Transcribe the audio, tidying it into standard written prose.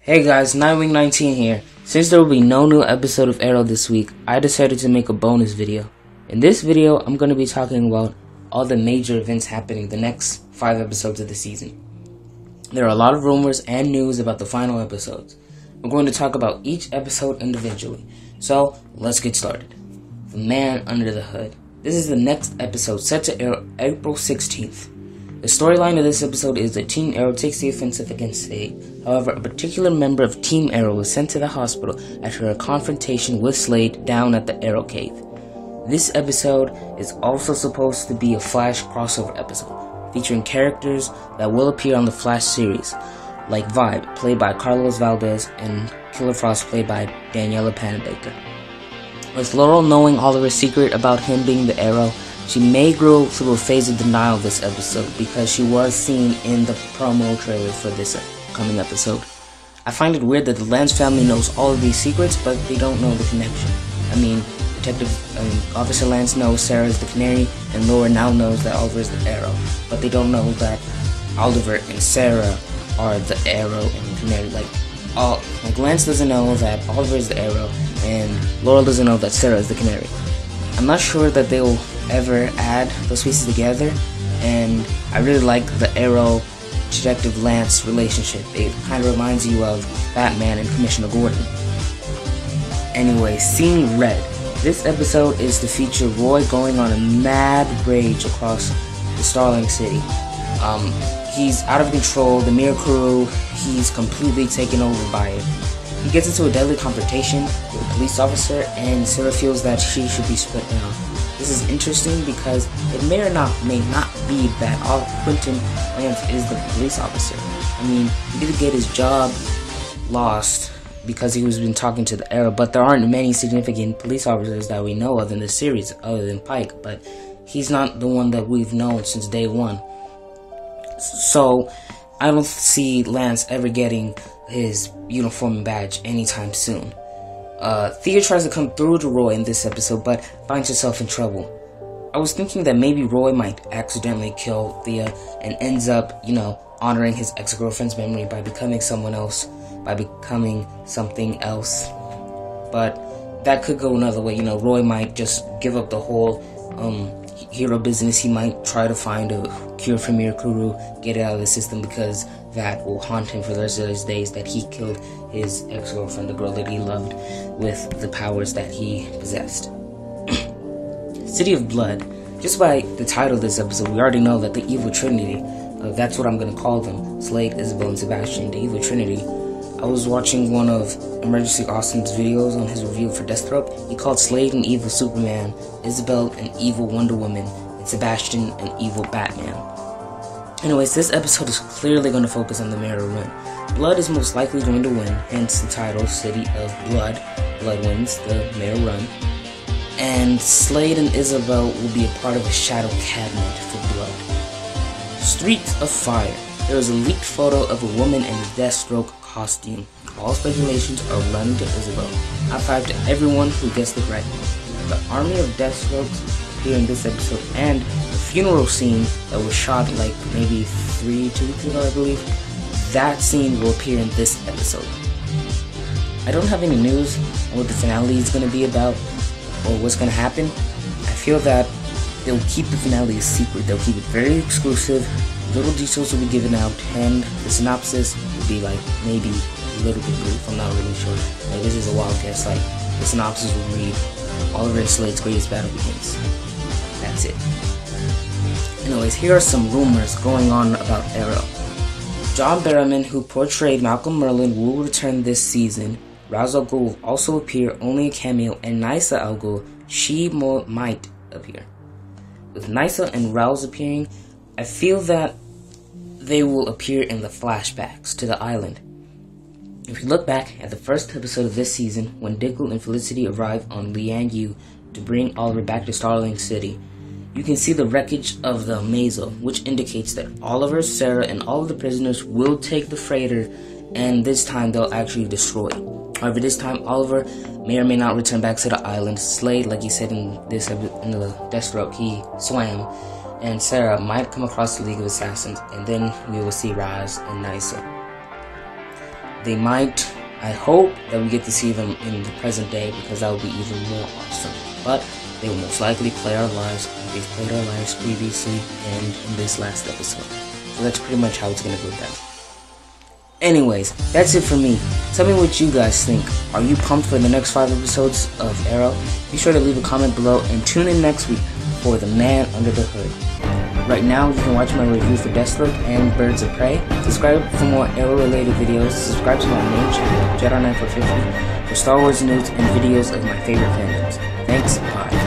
Hey guys, Nightwing19 here. Since there will be no new episode of Arrow this week, I decided to make a bonus video. In this video, I'm going to be talking about all the major events happening the next 5 episodes of the season. There are a lot of rumors and news about the final episodes. I'm going to talk about each episode individually. So, let's get started. The Man Under the Hood. This is the next episode set to air April 16th. The storyline of this episode is that Team Arrow takes the offensive against Slade. However, a particular member of Team Arrow was sent to the hospital after a confrontation with Slade down at the Arrow Cave. This episode is also supposed to be a Flash crossover episode, featuring characters that will appear on the Flash series, like Vibe, played by Carlos Valdez, and Killer Frost, played by Daniela Panabaker. With Laurel knowing Oliver's secret about him being the Arrow, she may grow through a phase of denial this episode because she was seen in the promo trailer for this coming episode. I find it weird that the Lance family knows all of these secrets, but they don't know the connection. I mean, Officer Lance knows Sarah is the Canary, and Laura now knows that Oliver is the Arrow, but they don't know that Oliver and Sarah are the Arrow and the Canary. Like Lance doesn't know that Oliver is the Arrow, and Laura doesn't know that Sarah is the Canary. I'm not sure that they will ever add those pieces together, and I really like the Arrow Detective Lance relationship. It kind of reminds you of Batman and Commissioner Gordon. Anyway, Scene Red. This episode is to feature Roy going on a mad rage across the Starling City. He's out of control, the Mirror Crew, he's completely taken over by it. He gets into a deadly confrontation with a police officer, and Sarah feels that she should be split down. This is interesting because it may not be that Quentin Lance is the police officer. I mean, he did get his job lost because he was been talking to the Arrow, but there aren't many significant police officers that we know of in the series other than Pike, but he's not the one that we've known since day one. So, I don't see Lance ever getting his uniform and badge anytime soon. Thea tries to come through to Roy in this episode, but finds herself in trouble. I was thinking that maybe Roy might accidentally kill Thea and ends up, honoring his ex-girlfriend's memory by becoming someone else, by becoming something else. But that could go another way. Roy might just give up the whole hero business. He might try to find a cure for Mirror Crew, get it out of the system, because that will haunt him for the rest of his days, that he killed his ex-girlfriend, the girl that he loved, with the powers that he possessed. City of Blood. Just by the title of this episode, we already know that the Evil Trinity, that's what I'm going to call them, Slade, Isabel, and Sebastian, the Evil Trinity. I was watching one of Emergency Austin's videos on his review for Deathstroke. He called Slade an evil Superman, Isabel an evil Wonder Woman, and Sebastian an evil Batman. Anyways, this episode is clearly going to focus on the Mirror Run. Blood is most likely going to win, hence the title, City of Blood. Blood wins the Mirror Run. And Slade and Isabel will be a part of a shadow cabinet for Blood. Streets of Fire. There is a leaked photo of a woman in a Deathstroke costume. All speculations are running to Isabel. High five to everyone who guessed it right. The army of Deathstrokes appear in this episode, and the funeral scene that was shot like maybe 2 weeks ago, I believe, that scene will appear in this episode. I don't have any news on what the finale is going to be about or what's going to happen. I feel that they'll keep the finale a secret. They'll keep it very exclusive. Little details will be given out, and the synopsis will be maybe a little bit brief. I'm not really sure. This is a wild guess. The synopsis will read, Oliver and Slade's greatest battle begins. That's it. Anyways, here are some rumors going on about Arrow. John Barrowman, who portrayed Malcolm Merlyn, will return this season. Ra's al Ghul will also appear, only a cameo, and Nysa al Ghul, she might appear. With Nysa and Ra's appearing, I feel that they will appear in the flashbacks to the island. If you look back at the first episode of this season, when Diggle and Felicity arrive on Lian Yu to bring Oliver back to Starling City, you can see the wreckage of the Mazel, which indicates that Oliver, Sarah, and all of the prisoners will take the freighter, and this time they'll actually destroy it. However, this time Oliver may or may not return back to the island. Slade, like he said in the Deathstroke, he swam, and Sarah might come across the League of Assassins, and then we will see Raz and Nysa. they might. I hope that we get to see them in the present day, because that would be even more awesome. But they will most likely play our lives like they've played our lives previously and in this last episode. So that's pretty much how it's gonna go down. Anyways, that's it for me. Tell me what you guys think. Are you pumped for the next 5 episodes of Arrow? Be sure to leave a comment below and tune in next week for The Man Under the Hood. Right now, you can watch my review for Deathstroke and Birds of Prey. Subscribe for more Arrow-related videos. Subscribe to my main channel, Jedi9450, for Star Wars news and videos of my favorite fandoms. Thanks, bye.